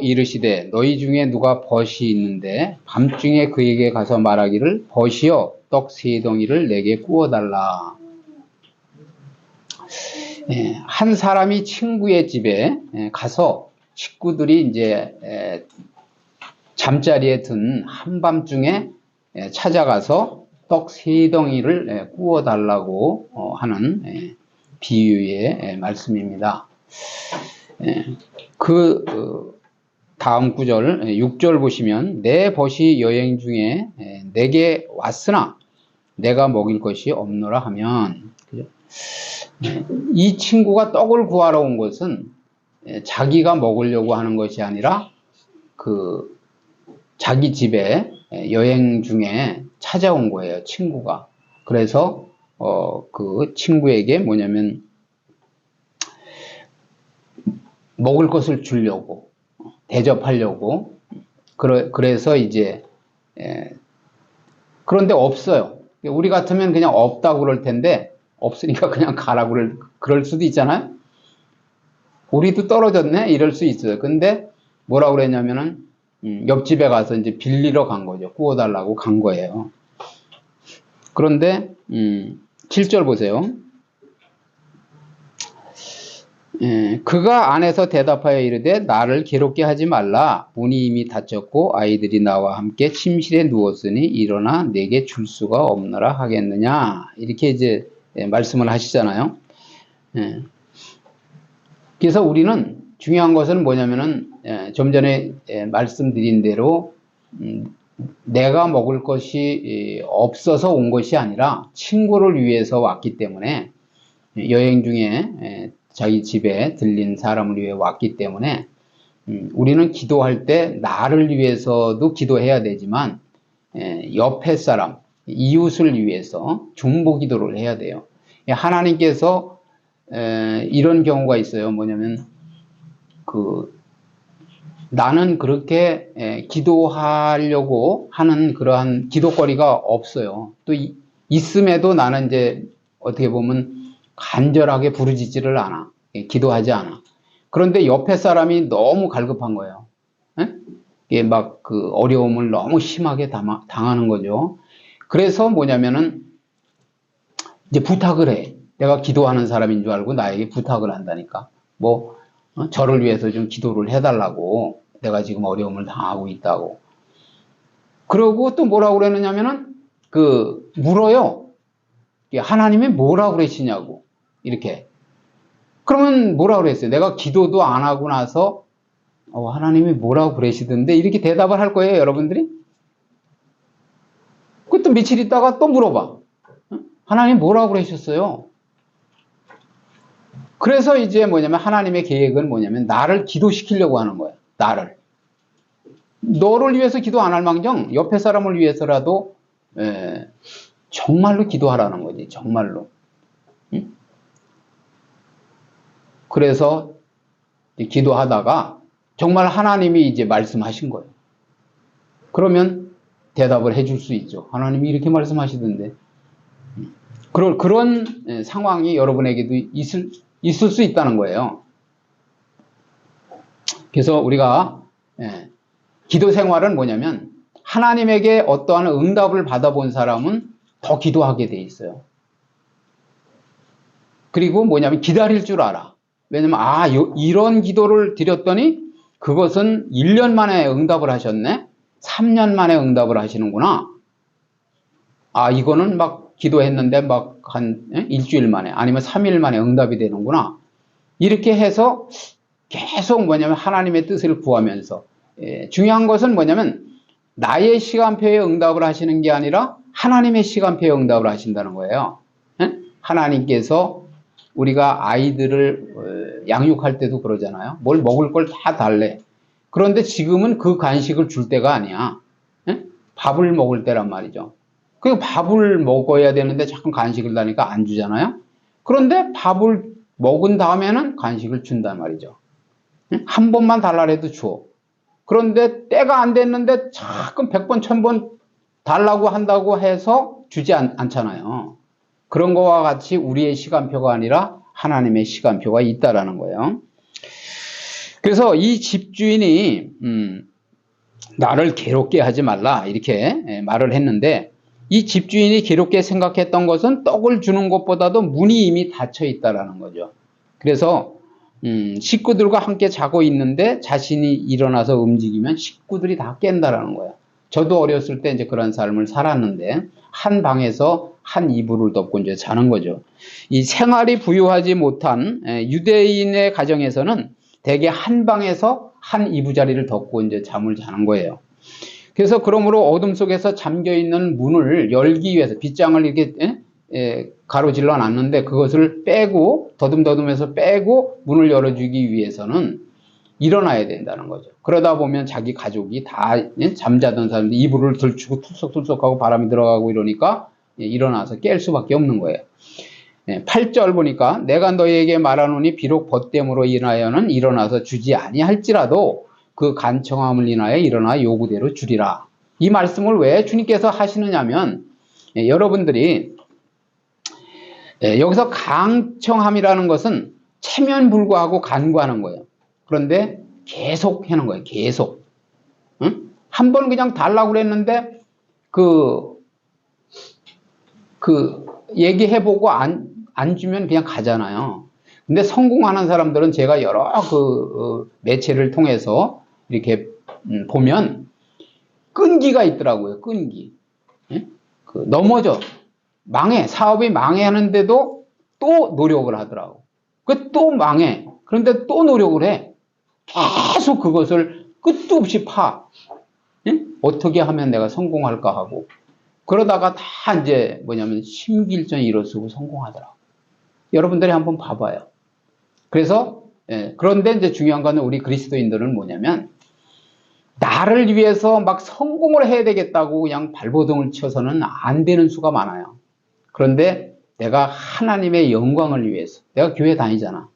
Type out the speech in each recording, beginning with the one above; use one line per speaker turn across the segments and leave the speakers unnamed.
이르시되 너희 중에 누가 벗이 있는데 밤중에 그에게 가서 말하기를 벗이여 떡 세 덩이를 내게 구워달라. 한 사람이 친구의 집에 가서 식구들이 이제 잠자리에 든 한밤중에 찾아가서 떡 세 덩이를 구워달라고 하는 비유의 말씀입니다. 다음 구절 6절 보시면 내 벗이 여행 중에 내게 왔으나 내가 먹일 것이 없노라 하면, 이 친구가 떡을 구하러 온 것은 자기가 먹으려고 하는 것이 아니라 자기 집에 여행 중에 찾아온 거예요, 친구가. 그래서 그 친구에게 뭐냐면 먹을 것을 주려고, 대접하려고. 그래서 이제 그런데 없어요. 우리 같으면 그냥 없다고 그럴 텐데 없으니까 그냥 가라고 그럴 수도 있잖아요. 우리도 떨어졌네 이럴 수 있어요. 근데 뭐라고 그랬냐면은 옆집에 가서 이제 빌리러 간 거죠. 구워달라고 간 거예요. 그런데 7절 보세요. 그가 안에서 대답하여 이르되 나를 괴롭게 하지 말라. 문이 이미 닫혔고 아이들이 나와 함께 침실에 누웠으니 일어나 내게 줄 수가 없노라 하겠느냐. 이렇게 이제 말씀을 하시잖아요. 그래서 우리는 중요한 것은 뭐냐면은 좀 전에 말씀드린 대로 내가 먹을 것이 없어서 온 것이 아니라 친구를 위해서 왔기 때문에, 여행 중에 자기 집에 들린 사람을 위해 왔기 때문에 우리는 기도할 때 나를 위해서도 기도해야 되지만 옆에 사람, 이웃을 위해서 중보 기도를 해야 돼요. 하나님께서 이런 경우가 있어요. 뭐냐면 나는 그렇게 기도하려고 하는 그러한 기도거리가 없어요. 또 있음에도 나는 이제 어떻게 보면 간절하게 부르짖지를 않아. 기도하지 않아. 그런데 옆에 사람이 너무 갈급한 거예요. 이게 막 어려움을 너무 심하게 당하는 거죠. 그래서 뭐냐면은 이제 부탁을 해. 내가 기도하는 사람인 줄 알고 나에게 부탁을 한다니까. 저를 위해서 좀 기도를 해달라고. 내가 지금 어려움을 당하고 있다고. 그러고 또 뭐라고 그러느냐면은 물어요. 하나님이 뭐라고 그러시냐고. 이렇게. 그러면 뭐라고 그랬어요? 내가 기도도 안 하고 나서 하나님이 뭐라고 그러시던데 이렇게 대답을 할 거예요, 여러분들이? 또 며칠 있다가 또 물어봐. 하나님 뭐라고 그러셨어요? 그래서 이제 뭐냐면 하나님의 계획은 뭐냐면 나를 기도시키려고 하는 거예요. 너를 위해서 기도 안 할 망정 옆에 사람을 위해서라도 정말로 기도하라는 거지. 정말로. 그래서 기도하다가 정말 하나님이 이제 말씀하신 거예요. 그러면 대답을 해줄 수 있죠. 하나님이 이렇게 말씀하시던데. 그런 상황이 여러분에게도 있을 수 있다는 거예요. 그래서 우리가 기도 생활은 뭐냐면 하나님에게 어떠한 응답을 받아본 사람은 더 기도하게 돼 있어요. 그리고 뭐냐면 기다릴 줄 알아. 왜냐면 이런 기도를 드렸더니 그것은 1년 만에 응답을 하셨네. 3년 만에 응답을 하시는구나. 이거는 막 기도했는데 막 한 일주일 만에 아니면 3일 만에 응답이 되는구나. 이렇게 해서 계속 뭐냐면 하나님의 뜻을 구하면서, 중요한 것은 뭐냐면 나의 시간표에 응답을 하시는 게 아니라 하나님의 시간표에 응답을 하신다는 거예요. 하나님께서 우리가 아이들을 양육할 때도 그러잖아요. 뭘 먹을 걸 다 달래. 그런데 지금은 그 간식을 줄 때가 아니야. 밥을 먹을 때란 말이죠. 그 밥을 먹어야 되는데 자꾸 간식을 다니까 안 주잖아요. 그런데 밥을 먹은 다음에는 간식을 준단 말이죠. 한 번만 달라 해도 줘. 그런데 때가 안 됐는데 자꾸 100번, 1000번 달라고 한다고 해서 주지 않잖아요. 그런 거와 같이 우리의 시간표가 아니라 하나님의 시간표가 있다라는 거예요. 그래서 이 집주인이 나를 괴롭게 하지 말라 이렇게 말을 했는데, 이 집주인이 괴롭게 생각했던 것은 떡을 주는 것보다도 문이 이미 닫혀 있다라는 거죠. 그래서 식구들과 함께 자고 있는데 자신이 일어나서 움직이면 식구들이 다 깬다라는 거예요. 저도 어렸을 때 이제 그런 삶을 살았는데, 한 방에서 한 이불을 덮고 이제 자는 거죠. 이 생활이 부유하지 못한 유대인의 가정에서는 대개 한 방에서 한 이부자리를 덮고 이제 잠을 자는 거예요. 그래서 그러므로 어둠 속에서 잠겨 있는 문을 열기 위해서 빗장을 이렇게 가로질러 놨는데, 그것을 빼고 더듬더듬해서 빼고 문을 열어주기 위해서는 일어나야 된다는 거죠. 그러다 보면 자기 가족이 다 잠자던 사람들 이불을 들추고 툴썩툴썩하고 바람이 들어가고 이러니까 일어나서 깰 수밖에 없는 거예요. 8절 보니까 내가 너희에게 말하노니 비록 벗됨으로 인하여는 일어나서 주지 아니할지라도 그 간청함을 인하여 일어나 요구대로 주리라. 이 말씀을 왜 주님께서 하시느냐면, 여러분들이 여기서 간청함이라는 것은 체면불구하고 간구하는 거예요. 그런데 계속 하는 거예요. 계속. 응? 한 번 그냥 달라고 그랬는데 얘기해보고 안 주면 그냥 가잖아요. 근데 성공하는 사람들은 제가 여러 매체를 통해서 이렇게 보면 끈기가 있더라고요. 끈기. 넘어져. 사업이 망해하는데도 또 노력을 하더라고. 또 망해. 그런데 또 노력을 해. 계속 그것을 끝도 없이 파. 어떻게 하면 내가 성공할까 하고. 그러다가 다 이제 심기일전이 일어서고 성공하더라고. 여러분들이 한번 봐봐요. 그래서, 그런데 이제 중요한 거는 우리 그리스도인들은 뭐냐면, 나를 위해서 막 성공을 해야 되겠다고 그냥 발버둥을 쳐서는 안 되는 수가 많아요. 그런데 내가 하나님의 영광을 위해서, 내가 교회 다니잖아.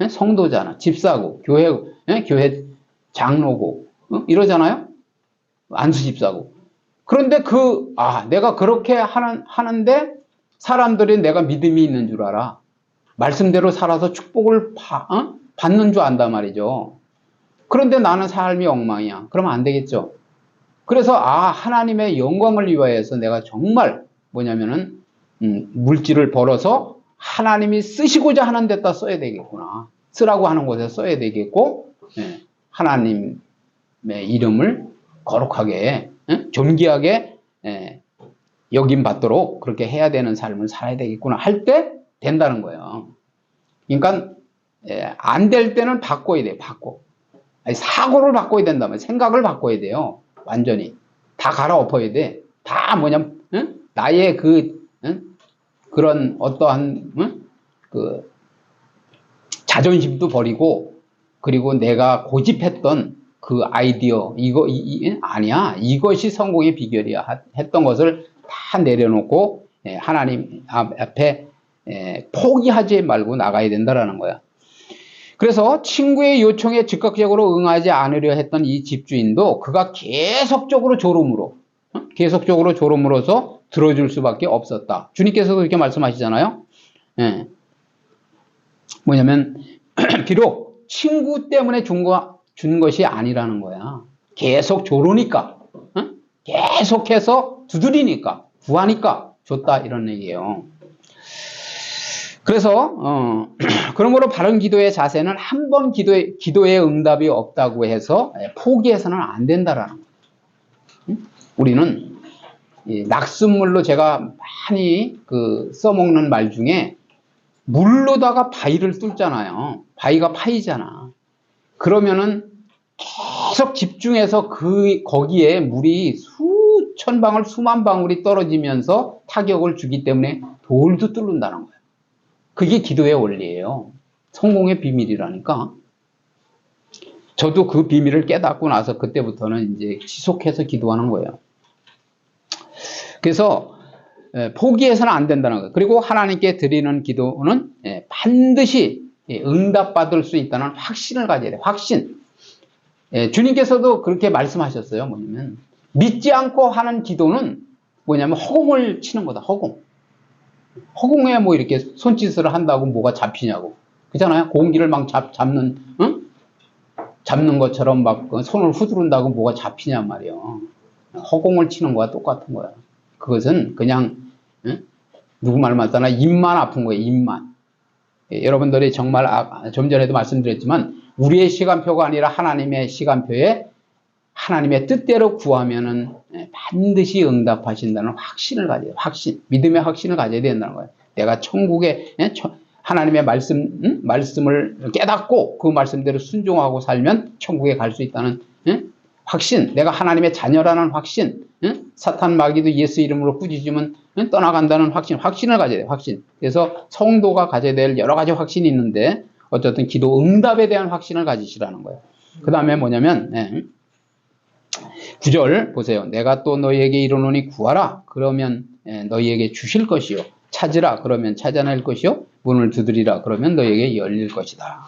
성도잖아. 집사고, 교회 장로고, 이러잖아요? 안수 집사고. 그런데 내가 그렇게 하는데 사람들이 내가 믿음이 있는 줄 알아. 말씀대로 살아서 축복을 받는 줄 안단 말이죠. 그런데 나는 삶이 엉망이야. 그러면 안 되겠죠. 그래서 하나님의 영광을 위하여서 내가 정말 물질을 벌어서 하나님이 쓰시고자 하는 데다 써야 되겠구나. 쓰라고 하는 곳에 써야 되겠고, 하나님의 이름을 거룩하게, 존귀하게 여김받도록 그렇게 해야 되는 삶을 살아야 되겠구나 할 때 된다는 거예요. 그러니까 안 될 때는 바꿔야 돼요. 사고를 바꿔야 된다면 생각을 바꿔야 돼요. 완전히 다 갈아엎어야 돼. 다 나의 그런 어떠한 자존심도 버리고, 그리고 내가 고집했던 그 아이디어 아니야. 이것이 성공의 비결이야 했던 것을 다 내려놓고 하나님 앞에 포기하지 말고 나가야 된다라는 거야. 그래서 친구의 요청에 즉각적으로 응하지 않으려 했던 이 집주인도 그가 계속적으로 졸음으로써 들어줄 수밖에 없었다. 주님께서도 이렇게 말씀하시잖아요. 뭐냐면 비록 친구 때문에 준 것이 아니라는 거야. 계속 조르니까, 계속해서 두드리니까, 구하니까 줬다 이런 얘기예요. 그래서 그러므로 바른 기도의 자세는 한 번 기도의 응답이 없다고 해서 포기해서는 안 된다라는 거예요. 우리는 낙숫물로 제가 많이 써먹는 말 중에, 물로다가 바위를 뚫잖아요. 바위가 파이잖아. 그러면은 계속 집중해서 거기에 물이 수천 방울, 수만 방울이 떨어지면서 타격을 주기 때문에 돌도 뚫는다는 거예요. 그게 기도의 원리예요. 성공의 비밀이라니까. 저도 그 비밀을 깨닫고 나서 그때부터는 이제 지속해서 기도하는 거예요. 그래서 포기해서는 안 된다는 거예요. 그리고 하나님께 드리는 기도는 반드시 응답받을 수 있다는 확신을 가져야 돼요. 확신. 주님께서도 그렇게 말씀하셨어요. 뭐냐면 믿지 않고 하는 기도는 허공을 치는 거다. 허공에 이렇게 손짓을 한다고 뭐가 잡히냐고. 그렇잖아요. 공기를 막 잡는 잡는 것처럼 막 손을 후두른다고 뭐가 잡히냔 말이에요. 허공을 치는 거와 똑같은 거야. 그것은 그냥 누구 말 맞다나 입만 아픈 거예요. 입만. 여러분들이 정말 좀 전에도 말씀드렸지만 우리의 시간표가 아니라 하나님의 시간표에 하나님의 뜻대로 구하면은 반드시 응답하신다는 확신을 가져야, 확신, 믿음의 확신을 가져야 된다는 거예요. 내가 천국에 하나님의 말씀을 깨닫고 그 말씀대로 순종하고 살면 천국에 갈 수 있다는 확신, 내가 하나님의 자녀라는 확신, 사탄 마귀도 예수 이름으로 꾸짖으면 떠나간다는 확신을 가져야 돼요. 확신. 그래서 성도가 가져야 될 여러 가지 확신이 있는데 어쨌든 기도 응답에 대한 확신을 가지시라는 거예요. 그 다음에 뭐냐면 9절 보세요. 내가 또 너희에게 이르노니 구하라. 그러면 너희에게 주실 것이요. 찾으라. 그러면 찾아낼 것이요. 문을 두드리라. 그러면 너희에게 열릴 것이다.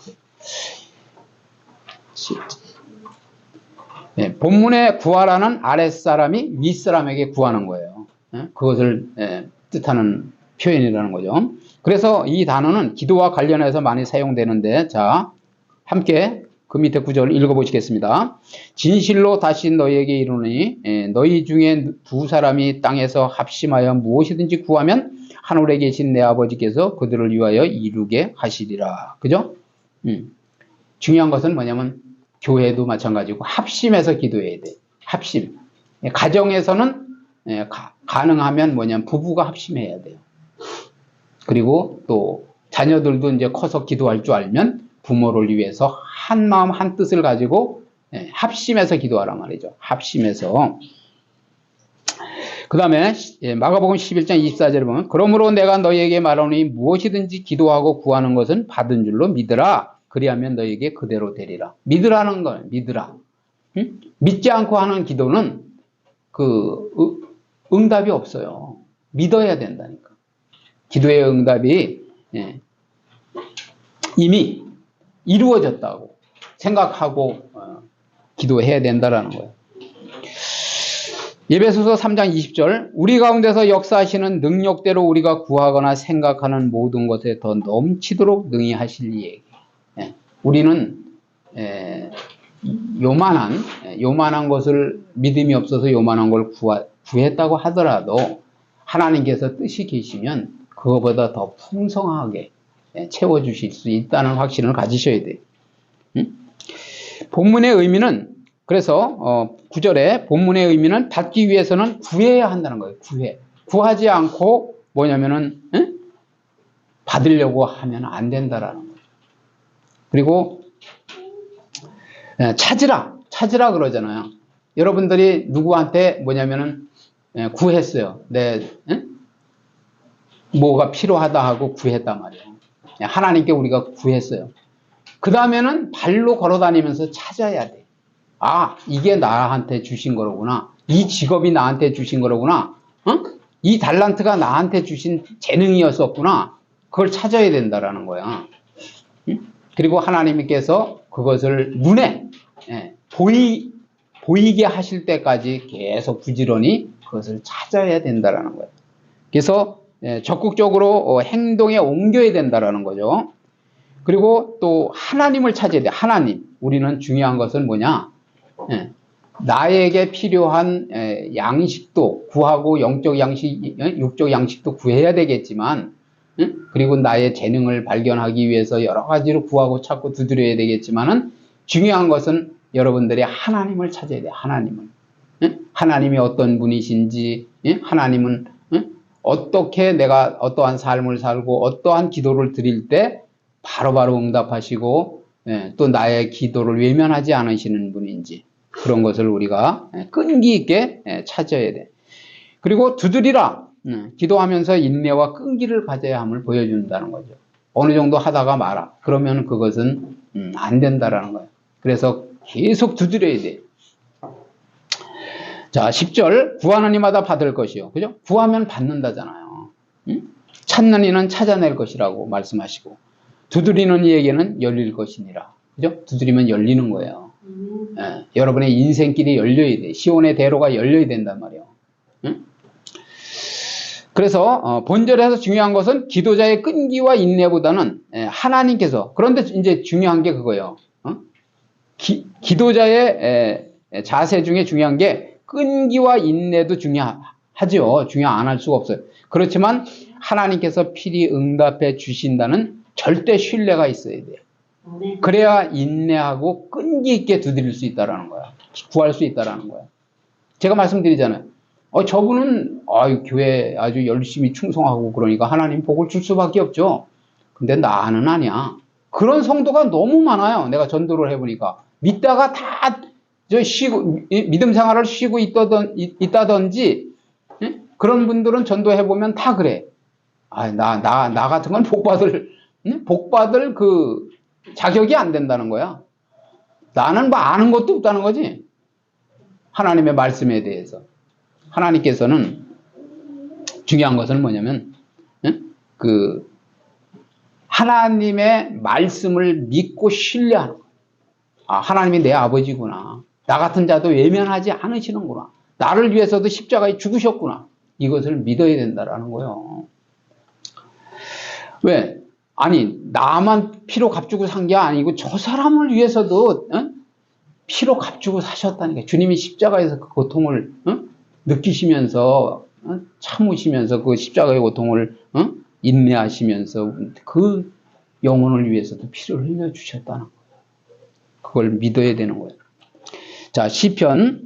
본문의 구하라는 아랫사람이 윗사람에게 구하는 거예요. 그것을 뜻하는 표현이라는 거죠. 그래서 이 단어는 기도와 관련해서 많이 사용되는데, 자, 함께 그 밑에 구절을 읽어보시겠습니다. 진실로 다시 너희에게 이르노니 너희 중에 두 사람이 땅에서 합심하여 무엇이든지 구하면 하늘에 계신 내 아버지께서 그들을 위하여 이루게 하시리라. 그죠? 중요한 것은 뭐냐면 교회도 마찬가지고 합심해서 기도해야 돼. 합심. 가정에서는 가능하면 뭐냐면 부부가 합심해야 돼요. 그리고 또 자녀들도 이제 커서 기도할 줄 알면 부모를 위해서 한 마음 한 뜻을 가지고 합심해서 기도하란 말이죠. 합심해서. 그 다음에 마가복음 11장 24절에 보면 그러므로 내가 너희에게 말하노니 무엇이든지 기도하고 구하는 것은 받은 줄로 믿으라. 그리하면 너희에게 그대로 되리라. 믿으라는 걸 믿으라. 믿지 않고 하는 기도는 응답이 없어요. 믿어야 된다니까. 기도의 응답이 이미 이루어졌다고 생각하고 기도해야 된다라는 거예요. 에베소서 3장 20절 우리 가운데서 역사하시는 능력대로 우리가 구하거나 생각하는 모든 것에 더 넘치도록 능히 하실 이에게. 우리는 요만한 것을 믿음이 없어서 요만한 걸 구했다고 하더라도 하나님께서 뜻이 계시면 그거보다 더 풍성하게 채워주실 수 있다는 확신을 가지셔야 돼요. 본문의 의미는 그래서 9절에 본문의 의미는 받기 위해서는 구해야 한다는 거예요. 구하지 않고 뭐냐면은 받으려고 하면 안 된다라는 거예요. 그리고 찾으라 그러잖아요. 여러분들이 누구한테 뭐냐면은 구했어요. 뭐가 필요하다 하고 구했단 말이에요. 하나님께 우리가 구했어요. 그 다음에는 발로 걸어다니면서 찾아야 돼. 아, 이게 나한테 주신 거로구나. 이 직업이 나한테 주신 거로구나. 이 달란트가 나한테 주신 재능이었었구나. 그걸 찾아야 된다라는 거야. 그리고 하나님께서 그것을 눈에 보이게 하실 때까지 계속 부지런히 그것을 찾아야 된다라는 거예요. 그래서 적극적으로 행동에 옮겨야 된다라는 거죠. 그리고 또 하나님을 찾아야 돼. 하나님. 우리는 중요한 것은 뭐냐? 나에게 필요한 양식도 구하고 영적 양식, 육적 양식도 구해야 되겠지만 그리고 나의 재능을 발견하기 위해서 여러 가지로 구하고 찾고 두드려야 되겠지만은 중요한 것은 여러분들이 하나님을 찾아야 돼요. 하나님을. 하나님이 어떤 분이신지, 하나님은 어떻게 내가 어떠한 삶을 살고 어떠한 기도를 드릴 때 바로바로 응답하시고 또 나의 기도를 외면하지 않으시는 분인지 그런 것을 우리가 끈기 있게 찾아야 돼. 그리고 두드리라. 기도하면서 인내와 끈기를 가져야 함을 보여준다는 거죠. 어느 정도 하다가 말아. 그러면 그것은 안 된다라는 거예요. 그래서 계속 두드려야 돼. 자, 10절 구하는 이마다 받을 것이요. 그죠? 구하면 받는다잖아요. 찾는 이는 찾아낼 것이라고 말씀하시고 두드리는 이에게는 열릴 것이니라. 그죠? 두드리면 열리는 거예요. 여러분의 인생길이 열려야 돼. 시온의 대로가 열려야 된단 말이에요. 그래서 본절에서 중요한 것은 기도자의 끈기와 인내보다는 하나님께서, 그런데 이제 중요한 게 그거예요. 기도자의 자세 중에 중요한 게 끈기와 인내도 중요하죠. 중요 안 할 수가 없어요. 그렇지만 하나님께서 필히 응답해 주신다는 절대 신뢰가 있어야 돼요. 그래야 인내하고 끈기 있게 두드릴 수 있다라는 거야. 구할 수 있다라는 거야. 제가 말씀드리잖아요. 저분은 교회 아주 열심히 충성하고 그러니까 하나님 복을 줄 수밖에 없죠. 근데 나는 아니야. 그런 성도가 너무 많아요. 내가 전도를 해보니까 믿다가 다 믿음 생활을 쉬고 있다든지 그런 분들은 전도해보면 다 그래. 나 같은 건 복받을 그 자격이 안 된다는 거야. 나는 뭐 아는 것도 없다는 거지. 하나님의 말씀에 대해서. 하나님께서는 중요한 것은 뭐냐면, 하나님의 말씀을 믿고 신뢰하는 거야. 하나님이 내 아버지구나. 나 같은 자도 외면하지 않으시는구나. 나를 위해서도 십자가에 죽으셨구나. 이것을 믿어야 된다라는 거예요. 왜? 아니, 나만 피로 값주고 산 게 아니고 저 사람을 위해서도 피로 값주고 사셨다니까. 주님이 십자가에서 그 고통을 느끼시면서 참으시면서 그 십자가의 고통을 인내하시면서 그 영혼을 위해서도 피를 흘려주셨다는 거예요. 그걸 믿어야 되는 거예요. 자, 시편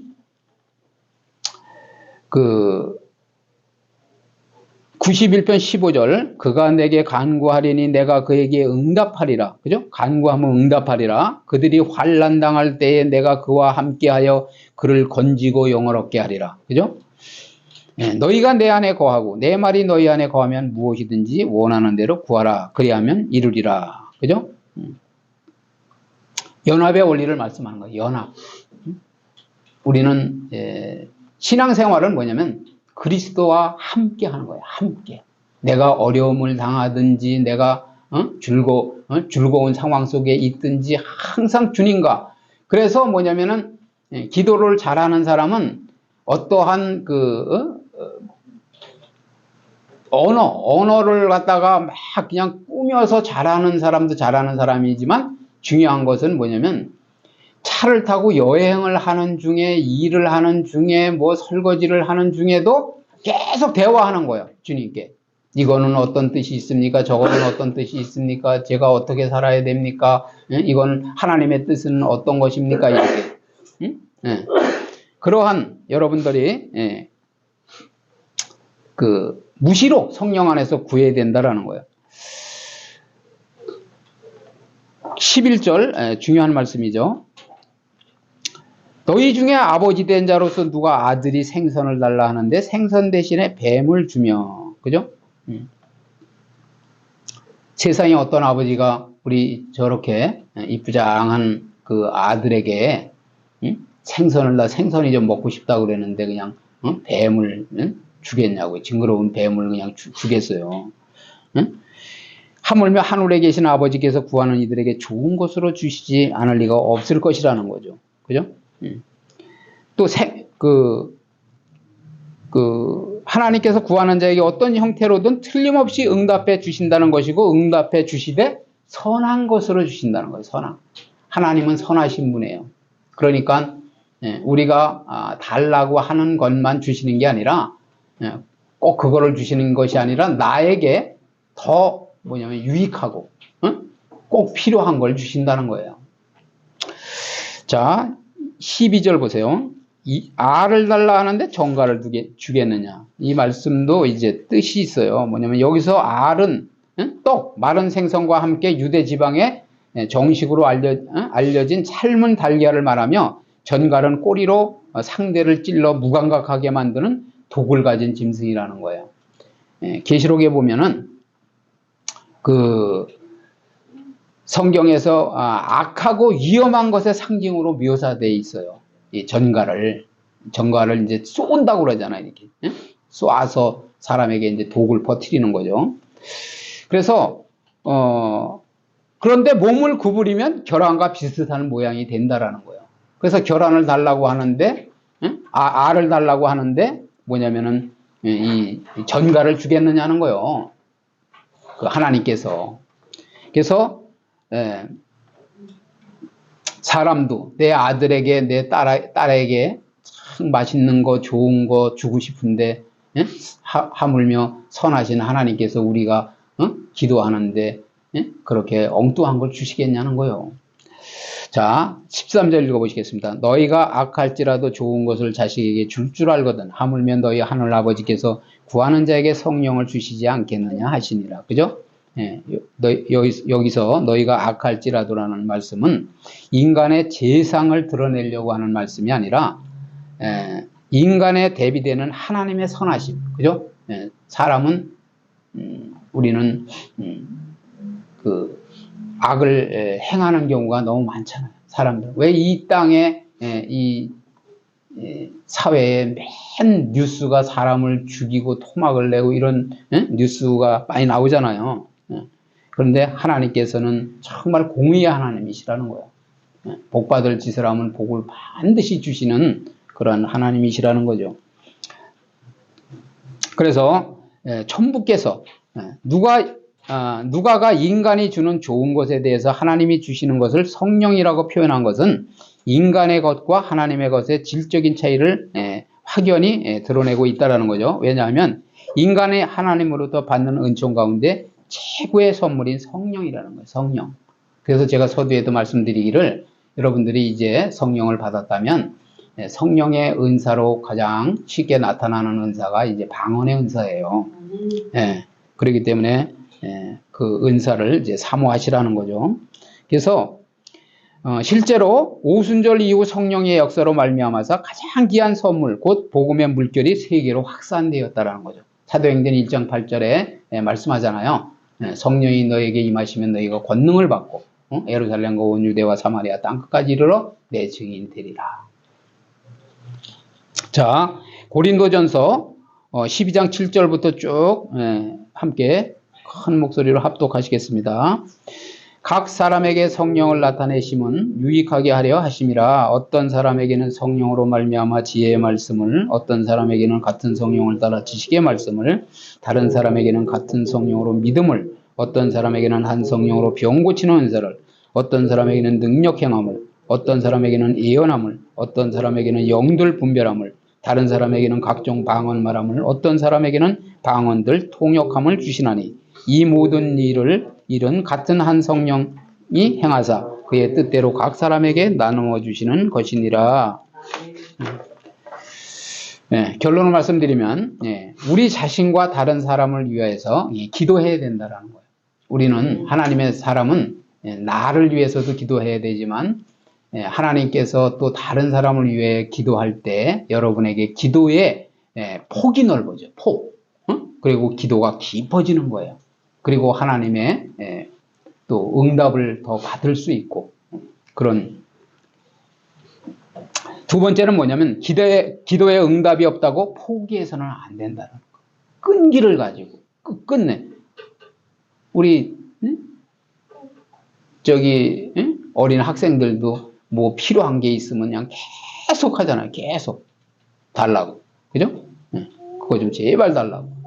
91편 15절 그가 내게 간구하리니 내가 그에게 응답하리라. 그죠? 간구하면 응답하리라. 그들이 환난 당할 때에 내가 그와 함께하여 그를 건지고 영화롭게 하리라. 그죠? 너희가 내 안에 거하고 내 말이 너희 안에 거하면 무엇이든지 원하는 대로 구하라. 그리하면 이루리라. 그죠? 연합의 원리를 말씀하는 거예요. 연합. 우리는 신앙생활은 뭐냐면 그리스도와 함께 하는 거예요. 함께. 내가 어려움을 당하든지 내가 즐거운 상황 속에 있든지 항상 주님과. 그래서 뭐냐면은 기도를 잘하는 사람은 어떠한 언어를 갖다가 막 그냥 꾸며서 잘하는 사람도 잘하는 사람이지만 중요한 것은 뭐냐면 차를 타고 여행을 하는 중에 일을 하는 중에 뭐 설거지를 하는 중에도 계속 대화하는 거예요. 주님께. 이거는 어떤 뜻이 있습니까? 저거는 어떤 뜻이 있습니까? 제가 어떻게 살아야 됩니까? 이건 하나님의 뜻은 어떤 것입니까? 이렇게. 그러한 여러분들이 무시로 성령 안에서 구해야 된다라는 거예요. 11절 중요한 말씀이죠. 너희 중에 아버지 된 자로서 누가 아들이 생선을 달라 하는데 생선 대신에 뱀을 주며. 그죠? 세상에 어떤 아버지가 우리 저렇게 이쁘장한 그 아들에게 생선이 좀 먹고 싶다 그랬는데 그냥 뱀을 주겠냐고. 징그러운 뱀을 그냥 주겠어요. 하물며 하늘에 계신 아버지께서 구하는 이들에게 좋은 것으로 주시지 않을 리가 없을 것이라는 거죠. 그죠? 또 하나님께서 구하는 자에게 어떤 형태로든 틀림없이 응답해 주신다는 것이고 응답해 주시되 선한 것으로 주신다는 거예요. 선한. 하나님은 선하신 분이에요. 그러니까 우리가 달라고 하는 것만 주시는 게 아니라 꼭 그거를 주시는 것이 아니라 나에게 더 뭐냐면 유익하고 꼭 필요한 걸 주신다는 거예요. 자, 12절 보세요. 이 알을 달라 하는데 정갈을 주겠느냐. 이 말씀도 이제 뜻이 있어요. 뭐냐면 여기서 알은 떡, 마른 생선과 함께 유대 지방에 정식으로 알려진 삶은 달걀을 말하며 전갈은 꼬리로 상대를 찔러 무감각하게 만드는 독을 가진 짐승이라는 거예요. 계시록에 보면은 성경에서 악하고 위험한 것의 상징으로 묘사되어 있어요. 이 전갈을 이제 쏜다고 그러잖아요. 이렇게 쏘아서 사람에게 이제 독을 퍼뜨리는 거죠. 그래서 그런데 몸을 구부리면 결함과 비슷한 모양이 된다라는 거예요. 그래서 결함을 달라고 하는데 알을 달라고 하는데 뭐냐면은 이 전갈을 주겠느냐는 거예요. 하나님께서. 그래서 사람도 내 아들에게 내 딸에게 참 맛있는 거 좋은 거 주고 싶은데 예? 하물며 선하신 하나님께서 우리가 기도하는데 예? 그렇게 엉뚱한 걸 주시겠냐는 거요. 자, 13절 읽어보시겠습니다. 너희가 악할지라도 좋은 것을 자식에게 줄 줄 알거든 하물며 너희 하늘 아버지께서 구하는 자에게 성령을 주시지 않겠느냐 하시니라. 그죠? 예, 여기서 너희가 악할지라도라는 말씀은 인간의 재상을 드러내려고 하는 말씀이 아니라 인간에 대비되는 하나님의 선하심. 그죠? 예, 사람은 우리는 그 악을 행하는 경우가 너무 많잖아요. 사람들. 왜 이 땅에 이 사회에 맨 뉴스가 사람을 죽이고 토막을 내고 이런 뉴스가 많이 나오잖아요. 그런데 하나님께서는 정말 공의의 하나님이시라는 거예요. 복받을 짓을 하면 복을 반드시 주시는 그런 하나님이시라는 거죠. 그래서 천부께서 누가가 인간이 주는 좋은 것에 대해서 하나님이 주시는 것을 성령이라고 표현한 것은 인간의 것과 하나님의 것의 질적인 차이를 확연히 드러내고 있다는 거죠. 왜냐하면 인간의 하나님으로부터 받는 은총 가운데 최고의 선물인 성령이라는 거예요. 성령. 그래서 제가 서두에도 말씀드리기를 여러분들이 이제 성령을 받았다면 성령의 은사로 가장 쉽게 나타나는 은사가 이제 방언의 은사예요. 그렇기 때문에 그 은사를 이제 사모하시라는 거죠. 그래서 실제로 오순절 이후 성령의 역사로 말미암아서 가장 귀한 선물 곧 복음의 물결이 세계로 확산되었다라는 거죠. 사도행전 1장 8절에 말씀하잖아요. 성령이 너에게 임하시면 너희가 권능을 받고 예루살렘과 온 유대와 사마리아 땅끝까지 이르러 내 증인 되리라. 자, 고린도전서 12장 7절부터 쭉 함께 큰 목소리로 합독하시겠습니다. 각 사람에게 성령을 나타내심은 유익하게 하려 하심이라. 어떤 사람에게는 성령으로 말미암아 지혜의 말씀을, 어떤 사람에게는 같은 성령을 따라 지식의 말씀을, 다른 사람에게는 같은 성령으로 믿음을, 어떤 사람에게는 한 성령으로 병 고치는 은사를, 어떤 사람에게는 능력 행함을, 어떤 사람에게는 예언함을, 어떤 사람에게는 영들 분별함을, 다른 사람에게는 각종 방언 말함을, 어떤 사람에게는 방언들 통역함을 주시나니 이 모든 일은 같은 한 성령이 행하사 그의 뜻대로 각 사람에게 나누어 주시는 것이니라. 결론을 말씀드리면 우리 자신과 다른 사람을 위해서 기도해야 된다는 거예요. 우리는 하나님의 사람은 나를 위해서도 기도해야 되지만 하나님께서 또 다른 사람을 위해 기도할 때 여러분에게 기도의 폭이 넓어져. 폭. 그리고 기도가 깊어지는 거예요. 그리고 하나님의 또 응답을 더 받을 수 있고 그런. 두 번째는 뭐냐면 기도에 응답이 없다고 포기해서는 안 된다는 거. 끈기를 가지고 끝내. 우리 저기 어린 학생들도 뭐 필요한 게 있으면 그냥 계속 하잖아요. 계속 달라고. 그죠? 그거 좀 제발 달라고.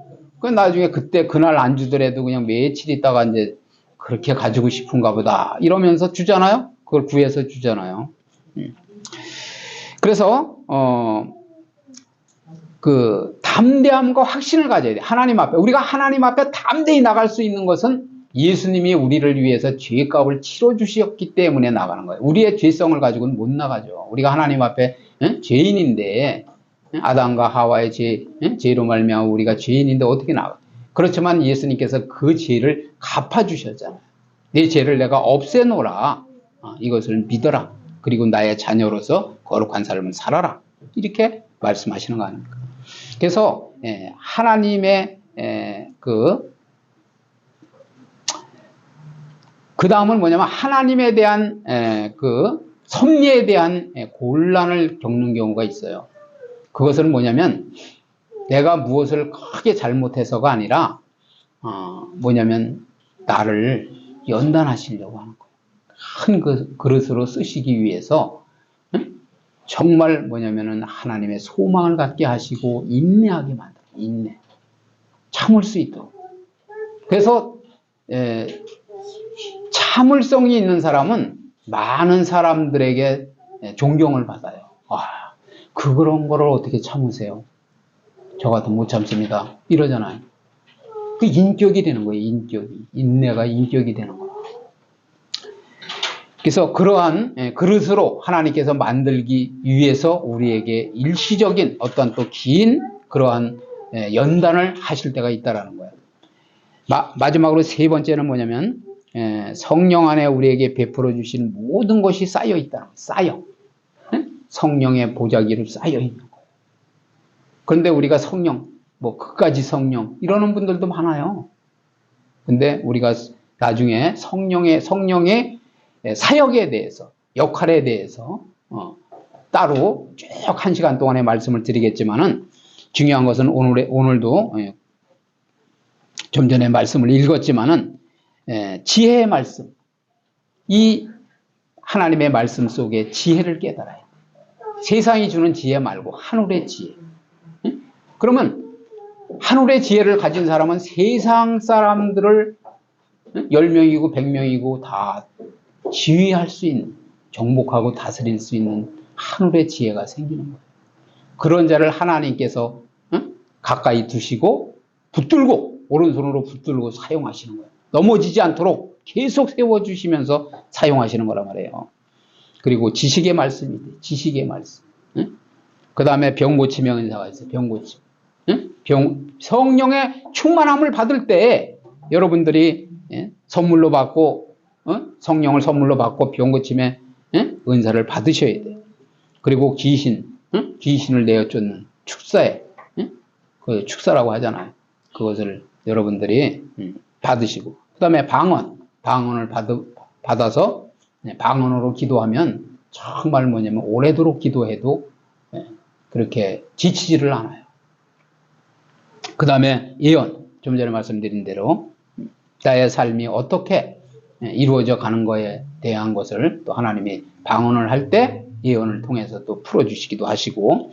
그 나중에 그날 안 주더라도 그냥 며칠 있다가 이제 그렇게 가지고 싶은가 보다 이러면서 주잖아요. 그걸 구해서 주잖아요. 그래서 그 담대함과 확신을 가져야 돼. 하나님 앞에 우리가 하나님 앞에 담대히 나갈 수 있는 것은 예수님이 우리를 위해서 죄값을 치러 주셨기 때문에 나가는 거예요. 우리의 죄성을 가지고는 못 나가죠. 우리가 하나님 앞에 죄인인데 아담과 하와의 죄로 말미암아 우리가 죄인인데 어떻게 나가? 그렇지만 예수님께서 그 죄를 갚아주셨잖아요. 내 죄를 내가 없애놓으라. 이것을 믿어라. 그리고 나의 자녀로서 거룩한 삶을 살아라. 이렇게 말씀하시는 거 아닙니까? 그래서 하나님의 그 다음은 뭐냐면 하나님에 대한 그 섭리에 대한 곤란을 겪는 경우가 있어요. 그것은 뭐냐면 내가 무엇을 크게 잘못해서가 아니라 뭐냐면 나를 연단하시려고 하는 거예요. 큰 그릇으로 쓰시기 위해서 정말 뭐냐면은 하나님의 소망을 갖게 하시고 인내하게 만들어요. 인내. 참을 수 있도록. 그래서 참을성이 있는 사람은 많은 사람들에게 존경을 받아요. 그런 거를 어떻게 참으세요? 저 같으면 못 참습니다. 이러잖아요. 그 인격이 되는 거예요. 인격이. 인내가 인격이 되는 거예요. 그래서 그러한 그릇으로 하나님께서 만들기 위해서 우리에게 일시적인 어떤 또 긴 그러한 연단을 하실 때가 있다라는 거예요. 마지막으로 세 번째는 뭐냐면 성령 안에 우리에게 베풀어 주신 모든 것이 쌓여 있다는 거예요. 쌓여. 성령의 보자기로 쌓여 있는 거예요. 그런데 우리가 성령, 뭐 그까지 성령 이러는 분들도 많아요. 근데 우리가 나중에 성령의 사역에 대해서, 역할에 대해서 따로 쭉 1시간 동안의 말씀을 드리겠지만은 중요한 것은 오늘도 좀 전에 말씀을 읽었지만은 지혜의 말씀, 이 하나님의 말씀 속에 지혜를 깨달아요. 세상이 주는 지혜 말고 하늘의 지혜. 그러면 하늘의 지혜를 가진 사람은 세상 사람들을 10명이고 100명이고 다 지휘할 수 있는, 정복하고 다스릴 수 있는 하늘의 지혜가 생기는 거예요. 그런 자를 하나님께서 가까이 두시고 붙들고 오른손으로 붙들고 사용하시는 거예요. 넘어지지 않도록 계속 세워주시면서 사용하시는 거란 말이에요. 그리고 지식의 말씀이 돼. 지식의 말씀. 그 다음에 병 고침의 은사가 있어요. 병 고침. 성령의 충만함을 받을 때 여러분들이 선물로 받고 성령을 선물로 받고 병 고침의 은사를 받으셔야 돼요. 그리고 귀신을 내어 쫓는 축사에 그 축사라고 하잖아요. 그것을 여러분들이 받으시고 그 다음에 방언을 받아서 방언으로 기도하면 정말 뭐냐면 오래도록 기도해도 그렇게 지치지를 않아요. 그 다음에 예언, 좀 전에 말씀드린 대로 나의 삶이 어떻게 이루어져 가는 거에 대한 것을 또 하나님이 방언을 할 때 예언을 통해서 또 풀어주시기도 하시고,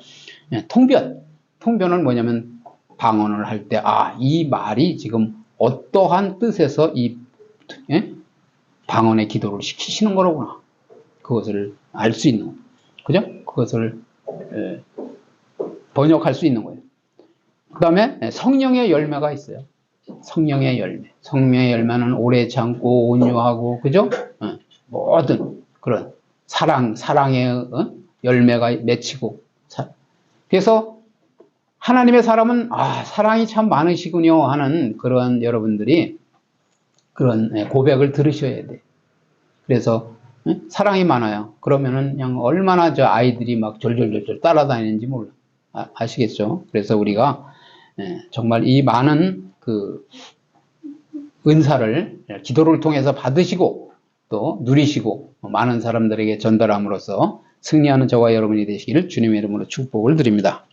통변은 뭐냐면 방언을 할 때 이 말이 지금 어떠한 뜻에서 이 방언의 기도를 시키시는 거로구나. 그것을 알 수 있는 거예요. 그죠? 그것을 번역할 수 있는 거예요. 그 다음에 성령의 열매가 있어요. 성령의 열매. 성령의 열매는 오래 참고 온유하고, 그죠? 모든 그런 사랑의 열매가 맺히고. 그래서 하나님의 사람은 사랑이 참 많으시군요 하는 그런 여러분들이 그런 고백을 들으셔야 돼. 그래서 사랑이 많아요. 그러면은 그냥 얼마나 저 아이들이 막 졸졸졸 따라다니는지 몰라. 아시겠죠? 그래서 우리가 정말 이 많은 그 은사를 기도를 통해서 받으시고 또 누리시고 많은 사람들에게 전달함으로써 승리하는 저와 여러분이 되시기를 주님의 이름으로 축복을 드립니다.